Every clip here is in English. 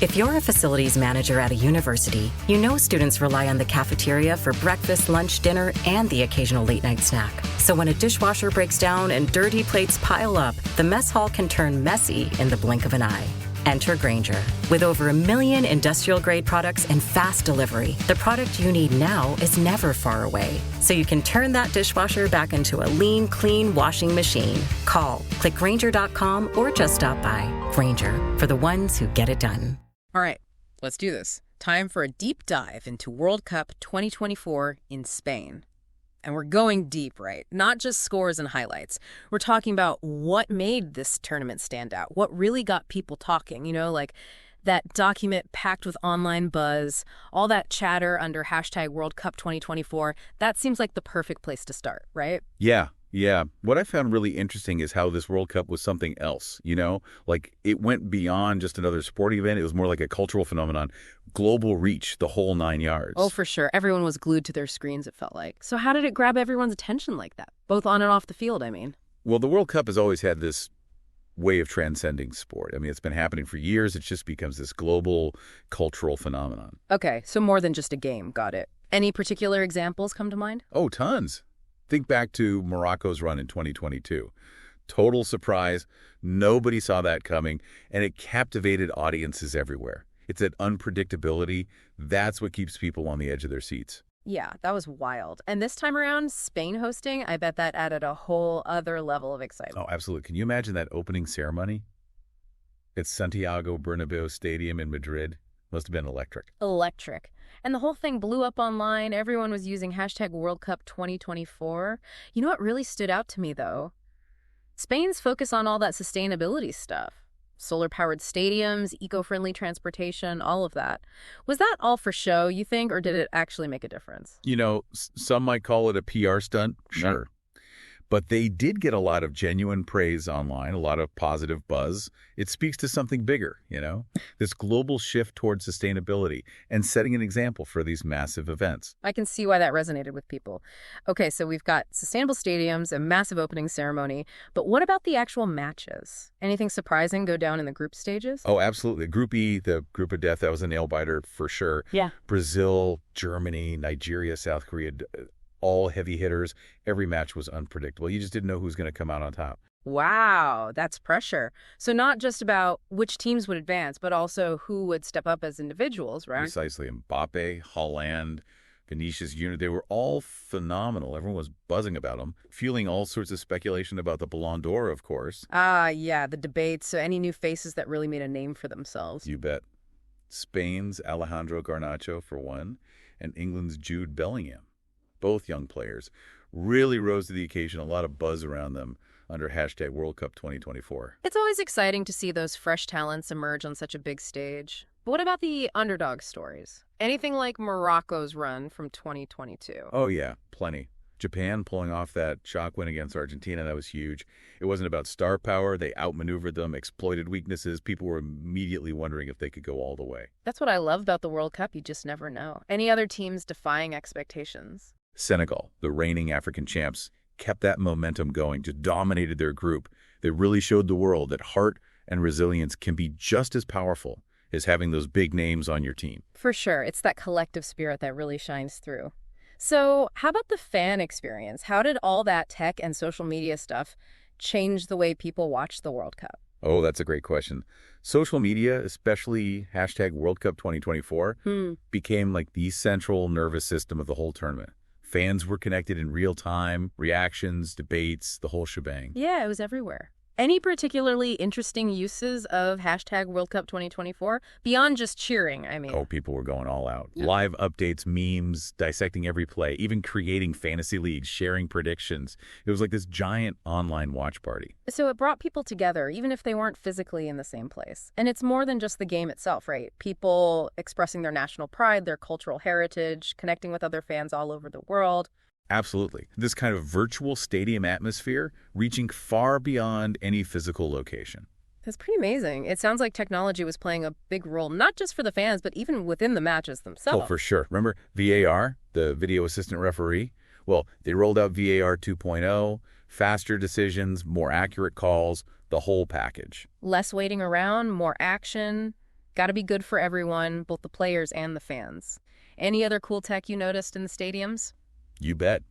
If you're a facilities manager at a university, you know students rely on the cafeteria for breakfast, lunch, dinner, and the occasional late-night snack. So when a dishwasher breaks down and dirty plates pile up, the mess hall can turn messy in the blink of an eye. Enter Grainger. With over 1 million industrial-grade products and fast delivery, the product you need now is never far away. So you can turn that dishwasher back into a lean, clean washing machine. Call, click Grainger.com, or just stop by. Grainger, for the ones who get it done. All right, let's do this. Time for a deep dive into World Cup 2024 in Spain. And we're going deep, right? Not just scores and highlights. We're talking about what made this tournament stand out, what really got people talking, like that document packed with online buzz, all that chatter under hashtag World Cup 2024. That seems like the perfect place to start, right? Yeah. What I found really interesting is how this World Cup was something else, Like, it went beyond just another sporting event. It was more like a cultural phenomenon. Global reach, the whole 9 yards. Oh, for sure. Everyone was glued to their screens, it felt like. So how did it grab everyone's attention like that? Both on and off the field, I mean. Well, the World Cup has always had this way of transcending sport. I mean, it's been happening for years. It just becomes this global cultural phenomenon. Okay, so more than just a game. Got it. Any particular examples come to mind? Oh, tons. Think back to Morocco's run in 2022. Total surprise. Nobody saw that coming, and it captivated audiences everywhere. It's that unpredictability. That's what keeps people on the edge of their seats. Yeah, that was wild. And this time around, Spain hosting, I bet that added a whole other level of excitement. Oh, absolutely. Can you imagine that opening ceremony? At Santiago Bernabeu Stadium in Madrid. Must have been electric. Electric. And the whole thing blew up online. Everyone was using hashtag World Cup 2024. You know what really stood out to me, though? Spain's focus on all that sustainability stuff. Solar-powered stadiums, eco-friendly transportation, all of that. Was that all for show, you think, or did it actually make a difference? Some might call it a PR stunt. Sure. But they did get a lot of genuine praise online, a lot of positive buzz. It speaks to something bigger, this global shift towards sustainability and setting an example for these massive events. I can see why that resonated with people. Okay, so we've got sustainable stadiums, a massive opening ceremony, but what about the actual matches? Anything surprising go down in the group stages? Oh, absolutely. Group E, the group of death, that was a nail-biter for sure. Yeah. Brazil, Germany, Nigeria, South Korea, all heavy hitters. Every match was unpredictable. You just didn't know who was going to come out on top. Wow, that's pressure. So not just about which teams would advance, but also who would step up as individuals, right? Precisely. Mbappe, Haaland, Vinicius Jr., they were all phenomenal. Everyone was buzzing about them, fueling all sorts of speculation about the Ballon d'Or, of course. Yeah, the debates. So any new faces that really made a name for themselves. You bet. Spain's Alejandro Garnacho, for one, and England's Jude Bellingham. Both young players really rose to the occasion. A lot of buzz around them under hashtag World Cup 2024. It's always exciting to see those fresh talents emerge on such a big stage. But what about the underdog stories? Anything like Morocco's run from 2022? Oh, yeah, plenty. Japan pulling off that shock win against Argentina, that was huge. It wasn't about star power. They outmaneuvered them, exploited weaknesses. People were immediately wondering if they could go all the way. That's what I love about the World Cup. You just never know. Any other teams defying expectations? Senegal, the reigning African champs, kept that momentum going, just dominated their group. They really showed the world that heart and resilience can be just as powerful as having those big names on your team. For sure. It's that collective spirit that really shines through. So how about the fan experience? How did all that tech and social media stuff change the way people watch the World Cup? Oh, that's a great question. Social media, especially hashtag World Cup 2024, became like the central nervous system of the whole tournament. Fans were connected in real time, reactions, debates, the whole shebang. Yeah, it was everywhere. Any particularly interesting uses of hashtag World Cup 2024? Beyond just cheering, I mean. Oh, people were going all out. Yeah. Live updates, memes, dissecting every play, even creating fantasy leagues, sharing predictions. It was like this giant online watch party. So it brought people together, even if they weren't physically in the same place. And it's more than just the game itself, right? People expressing their national pride, their cultural heritage, connecting with other fans all over the world. Absolutely. This kind of virtual stadium atmosphere reaching far beyond any physical location. That's pretty amazing. It sounds like technology was playing a big role, not just for the fans, but even within the matches themselves. Oh, for sure. Remember VAR, the video assistant referee? Well, they rolled out VAR 2.0, faster decisions, more accurate calls, the whole package. Less waiting around, more action. Got to be good for everyone, both the players and the fans. Any other cool tech you noticed in the stadiums? You bet.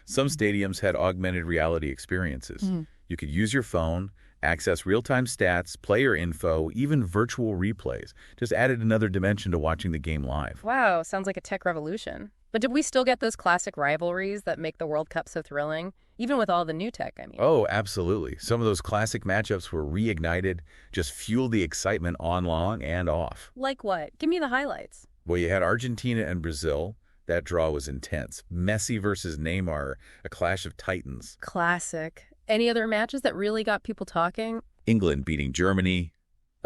Some stadiums had augmented reality experiences. You could use your phone, access real-time stats, player info, even virtual replays. Just added another dimension to watching the game live. Wow, sounds like a tech revolution. But did we still get those classic rivalries that make the World Cup so thrilling? Even with all the new tech, I mean. Oh, absolutely. Some of those classic matchups were reignited, just fueled the excitement on long and off. Like what? Give me the highlights. Well, you had Argentina and Brazil. That draw was intense. Messi versus Neymar, a clash of titans. Classic. Any other matches that really got people talking? England beating Germany,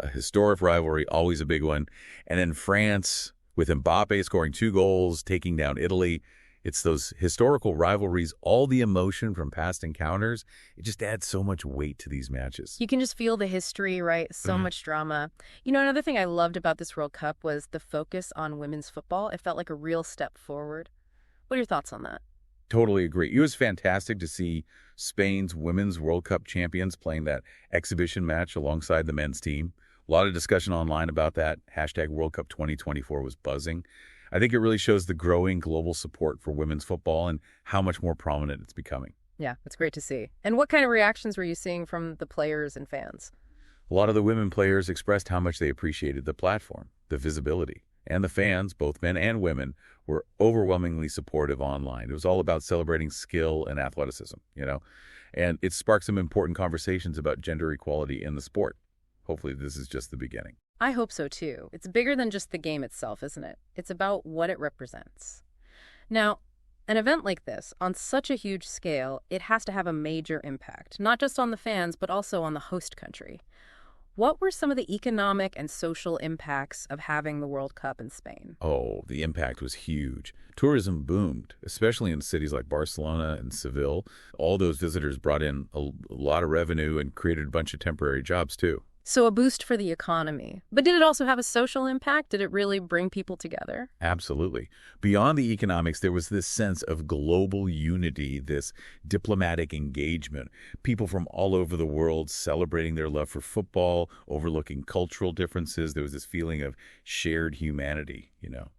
a historic rivalry, always a big one. And then France with Mbappe scoring 2 goals, taking down Italy. It's those historical rivalries, all the emotion from past encounters. It just adds so much weight to these matches. You can just feel the history, right? So much drama. You know, another thing I loved about this World Cup was the focus on women's football. It felt like a real step forward. What are your thoughts on that? Totally agree. It was fantastic to see Spain's Women's World Cup champions playing that exhibition match alongside the men's team. A lot of discussion online about that. Hashtag World Cup 2024 was buzzing. I think it really shows the growing global support for women's football and how much more prominent it's becoming. Yeah, it's great to see. And what kind of reactions were you seeing from the players and fans? A lot of the women players expressed how much they appreciated the platform, the visibility. And the fans, both men and women, were overwhelmingly supportive online. It was all about celebrating skill and athleticism, and it sparked some important conversations about gender equality in the sport. Hopefully this is just the beginning. I hope so, too. It's bigger than just the game itself, isn't it? It's about what it represents. Now, an event like this, on such a huge scale, it has to have a major impact, not just on the fans, but also on the host country. What were some of the economic and social impacts of having the World Cup in Spain? Oh, the impact was huge. Tourism boomed, especially in cities like Barcelona and Seville. All those visitors brought in a lot of revenue and created a bunch of temporary jobs, too. So a boost for the economy. But did it also have a social impact? Did it really bring people together? Absolutely. Beyond the economics, there was this sense of global unity, this diplomatic engagement. People from all over the world celebrating their love for football, overlooking cultural differences. There was this feeling of shared humanity,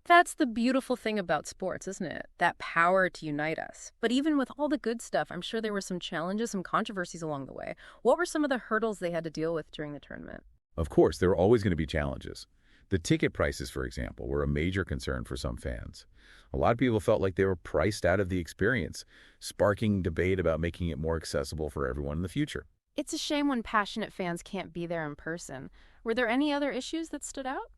That's the beautiful thing about sports, isn't it? That power to unite us. But even with all the good stuff, I'm sure there were some challenges, some controversies along the way. What were some of the hurdles they had to deal with during the tournament? Of course, there are always going to be challenges. The ticket prices, for example, were a major concern for some fans. A lot of people felt like they were priced out of the experience, sparking debate about making it more accessible for everyone in the future. It's a shame when passionate fans can't be there in person. Were there any other issues that stood out?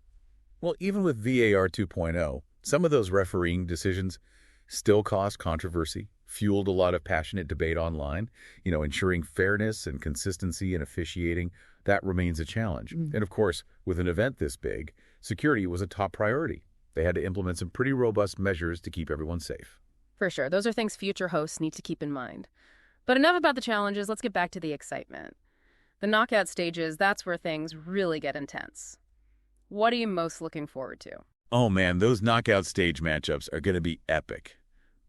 Well, even with VAR 2.0, some of those refereeing decisions still caused controversy, fueled a lot of passionate debate online. Ensuring fairness and consistency in officiating, that remains a challenge. And of course, with an event this big, security was a top priority. They had to implement some pretty robust measures to keep everyone safe. For sure. Those are things future hosts need to keep in mind. But enough about the challenges. Let's get back to the excitement. The knockout stages, that's where things really get intense. What are you most looking forward to? Oh man, those knockout stage matchups are going to be epic.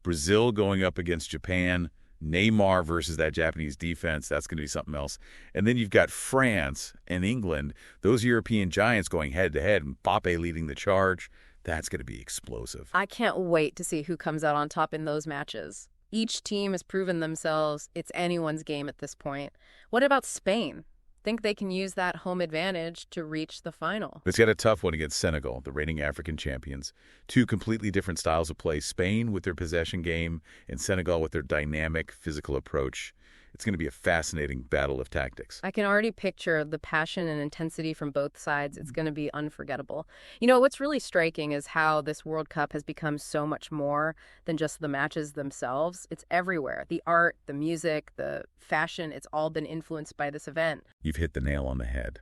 Brazil going up against Japan, Neymar versus that Japanese defense, that's going to be something else. And then you've got France and England, those European giants going head-to-head, and Mbappe leading the charge. That's going to be explosive. I can't wait to see who comes out on top in those matches. Each team has proven themselves. It's anyone's game at this point. What about Spain? Think they can use that home advantage to reach the final? It's got a tough one against Senegal, the reigning African champions. Two completely different styles of play. Spain with their possession game and Senegal with their dynamic physical approach. It's going to be a fascinating battle of tactics. I can already picture the passion and intensity from both sides. It's going to be unforgettable. What's really striking is how this World Cup has become so much more than just the matches themselves. It's everywhere. The art, the music, the fashion, it's all been influenced by this event. You've hit the nail on the head.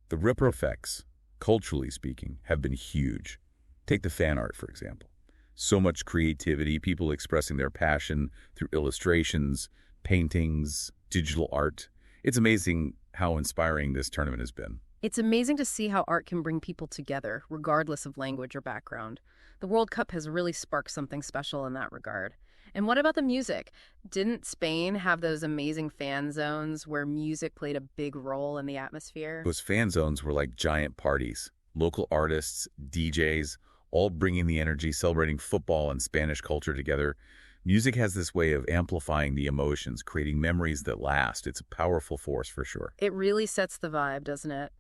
The ripple effects, culturally speaking, have been huge. Take the fan art, for example. So much creativity, people expressing their passion through illustrations, paintings, digital art. It's amazing how inspiring this tournament has been. It's amazing to see how art can bring people together, regardless of language or background. The World Cup has really sparked something special in that regard. And what about the music? Didn't Spain have those amazing fan zones where music played a big role in the atmosphere? Those fan zones were like giant parties. Local artists, DJs, all bringing the energy, celebrating football and Spanish culture together. Music has this way of amplifying the emotions, creating memories that last. It's a powerful force for sure. It really sets the vibe, doesn't it?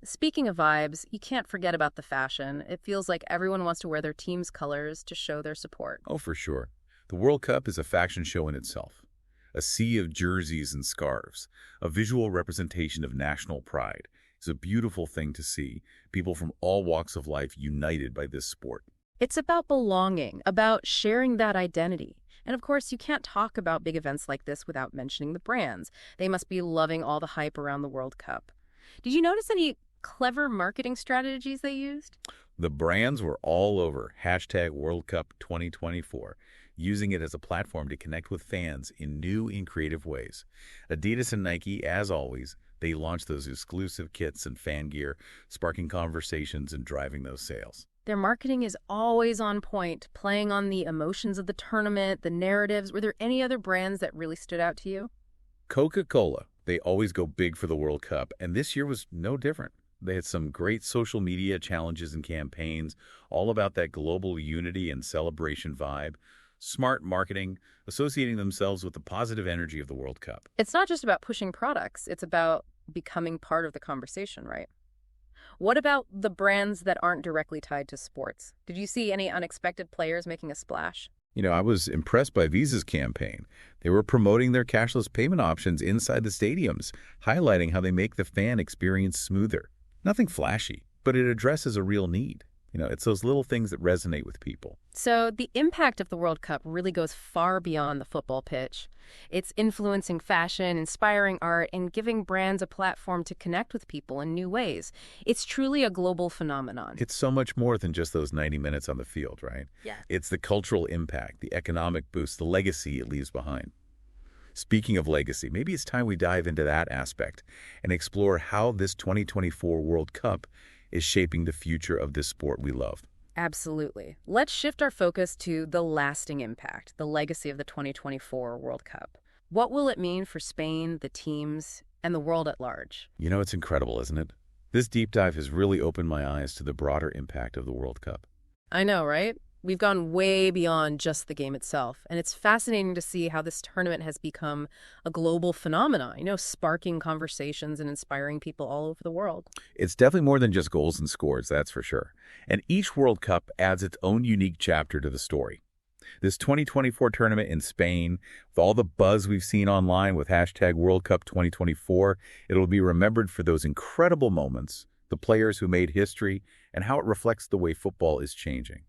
Speaking of vibes, you can't forget about the fashion. It feels like everyone wants to wear their team's colors to show their support. Oh, for sure. The World Cup is a fashion show in itself. A sea of jerseys and scarves, a visual representation of national pride. It's a beautiful thing to see, people from all walks of life united by this sport. It's about belonging, about sharing that identity. And of course, you can't talk about big events like this without mentioning the brands. They must be loving all the hype around the World Cup. Did you notice any clever marketing strategies they used? The brands were all over World Cup 2024, using it as a platform to connect with fans in new and creative ways. Adidas and Nike, as always, they launched those exclusive kits and fan gear, sparking conversations and driving those sales. Their marketing is always on point, playing on the emotions of the tournament, the narratives. Were there any other brands that really stood out to you? Coca-Cola, they always go big for the World Cup, and this year was no different. They had some great social media challenges and campaigns, all about that global unity and celebration vibe. Smart marketing, associating themselves with the positive energy of the World Cup. It's not just about pushing products, it's about becoming part of the conversation, right? What about the brands that aren't directly tied to sports? Did you see any unexpected players making a splash? I was impressed by Visa's campaign. They were promoting their cashless payment options inside the stadiums, highlighting how they make the fan experience smoother. Nothing flashy, but it addresses a real need. It's those little things that resonate with people. So the impact of the World Cup really goes far beyond the football pitch. It's influencing fashion, inspiring art, and giving brands a platform to connect with people in new ways. It's truly a global phenomenon. It's so much more than just those 90 minutes on the field, right? Yeah. It's the cultural impact, the economic boost, the legacy it leaves behind. Speaking of legacy, maybe it's time we dive into that aspect and explore how this 2024 World Cup is shaping the future of this sport we love. Absolutely. Let's shift our focus to the lasting impact, the legacy of the 2024 World Cup. What will it mean for Spain, the teams, and the world at large? It's incredible, isn't it? This deep dive has really opened my eyes to the broader impact of the World Cup. I know, right? We've gone way beyond just the game itself, and it's fascinating to see how this tournament has become a global phenomenon, sparking conversations and inspiring people all over the world. It's definitely more than just goals and scores, that's for sure. And each World Cup adds its own unique chapter to the story. This 2024 tournament in Spain, with all the buzz we've seen online with World Cup 2024, it'll be remembered for those incredible moments, the players who made history, and how it reflects the way football is changing.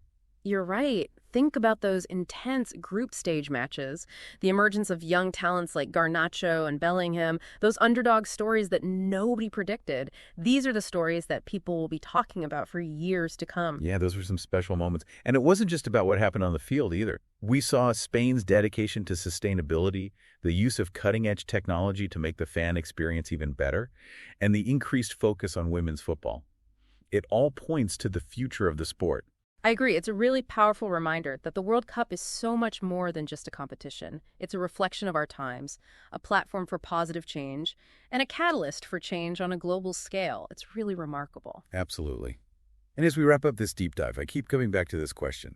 You're right. Think about those intense group stage matches, the emergence of young talents like Garnacho and Bellingham, those underdog stories that nobody predicted. These are the stories that people will be talking about for years to come. Yeah, those were some special moments. And it wasn't just about what happened on the field either. We saw Spain's dedication to sustainability, the use of cutting-edge technology to make the fan experience even better, and the increased focus on women's football. It all points to the future of the sport. I agree. It's a really powerful reminder that the World Cup is so much more than just a competition. It's a reflection of our times, a platform for positive change, and a catalyst for change on a global scale. It's really remarkable. Absolutely. And as we wrap up this deep dive, I keep coming back to this question.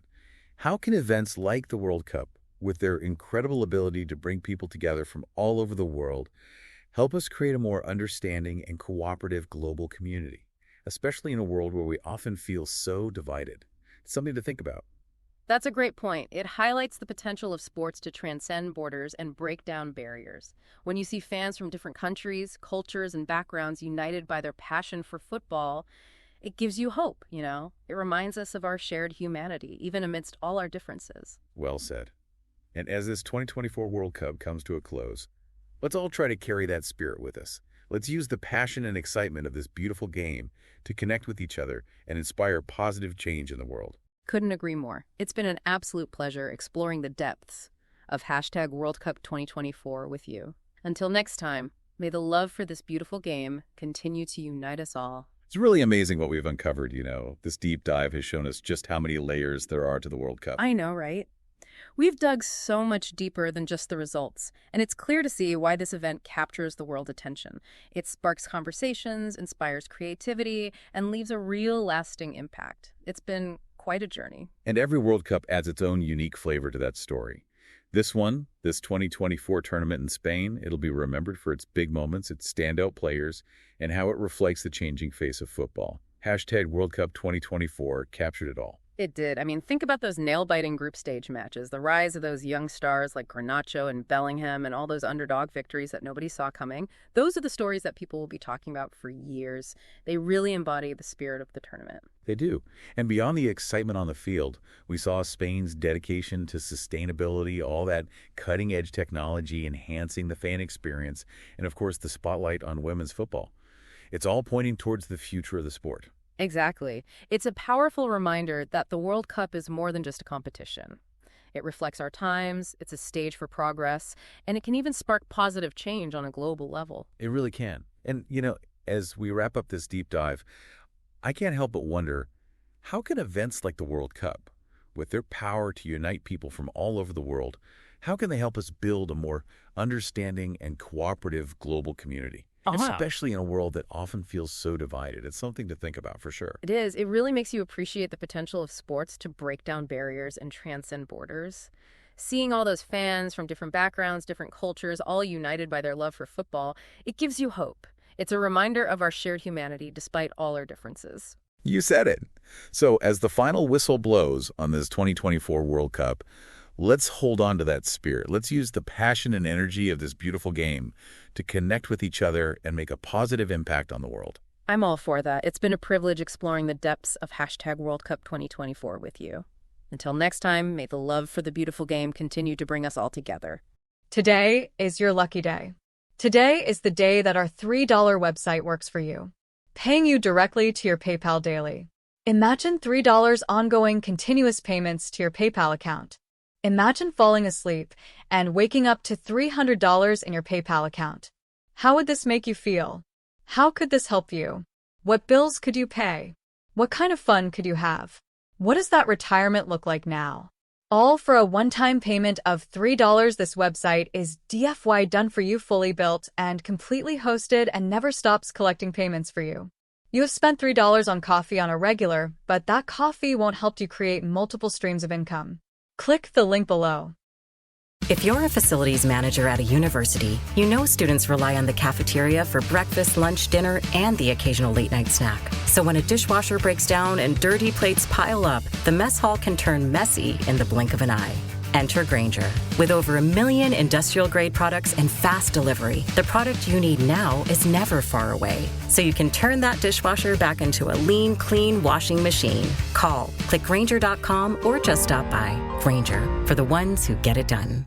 How can events like the World Cup, with their incredible ability to bring people together from all over the world, help us create a more understanding and cooperative global community, especially in a world where we often feel so divided? Something to think about. That's a great point. It highlights the potential of sports to transcend borders and break down barriers. When you see fans from different countries, cultures, and backgrounds united by their passion for football, it gives you hope, It reminds us of our shared humanity, even amidst all our differences. Well said. And as this 2024 World Cup comes to a close, let's all try to carry that spirit with us. Let's use the passion and excitement of this beautiful game to connect with each other and inspire positive change in the world. Couldn't agree more. It's been an absolute pleasure exploring the depths of World Cup 2024 with you. Until next time, may the love for this beautiful game continue to unite us all. It's really amazing what we've uncovered, This deep dive has shown us just how many layers there are to the World Cup. I know, right? We've dug so much deeper than just the results, and it's clear to see why this event captures the world attention. It sparks conversations, inspires creativity, and leaves a real lasting impact. It's been quite a journey. And every World Cup adds its own unique flavor to that story. This 2024 tournament in Spain, it'll be remembered for its big moments, its standout players, and how it reflects the changing face of football. Hashtag World Cup 2024 captured it all. It did. I mean, think about those nail-biting group stage matches, the rise of those young stars like Garnacho and Bellingham and all those underdog victories that nobody saw coming. Those are the stories that people will be talking about for years. They really embody the spirit of the tournament. They do. And beyond the excitement on the field, we saw Spain's dedication to sustainability, all that cutting-edge technology enhancing the fan experience, and of course the spotlight on women's football. It's all pointing towards the future of the sport. Exactly. It's a powerful reminder that the World Cup is more than just a competition. It reflects our times, it's a stage for progress, and it can even spark positive change on a global level. It really can. And, as we wrap up this deep dive, I can't help but wonder, how can events like the World Cup, with their power to unite people from all over the world, how can they help us build a more understanding and cooperative global community? Especially in a world that often feels so divided. It's something to think about for sure. It is. It really makes you appreciate the potential of sports to break down barriers and transcend borders. Seeing all those fans from different backgrounds, different cultures, all united by their love for football, it gives you hope. It's a reminder of our shared humanity despite all our differences. You said it. So as the final whistle blows on this 2024 World Cup, let's hold on to that spirit. Let's use the passion and energy of this beautiful game to connect with each other and make a positive impact on the world. I'm all for that. It's been a privilege exploring the depths of hashtag World Cup 2024 with you. Until next time, may the love for the beautiful game continue to bring us all together. Today is your lucky day. Today is the day that our $3 website works for you, paying you directly to your PayPal daily. Imagine $3 ongoing continuous payments to your PayPal account. Imagine falling asleep and waking up to $300 in your PayPal account. How would this make you feel? How could this help you? What bills could you pay? What kind of fun could you have? What does that retirement look like now? All for a one-time payment of $3. This website is DFY done for you, fully built and completely hosted, and never stops collecting payments for you. You have spent $3 on coffee on a regular, but that coffee won't help you create multiple streams of income. Click the link below. If you're a facilities manager at a university, you know students rely on the cafeteria for breakfast, lunch, dinner, and the occasional late-night snack. So when a dishwasher breaks down and dirty plates pile up, the mess hall can turn messy in the blink of an eye. Enter Grainger. With over 1 million industrial-grade products and fast delivery, the product you need now is never far away. So you can turn that dishwasher back into a lean, clean washing machine. Call, click Grainger.com, or just stop by. Grainger, for the ones who get it done.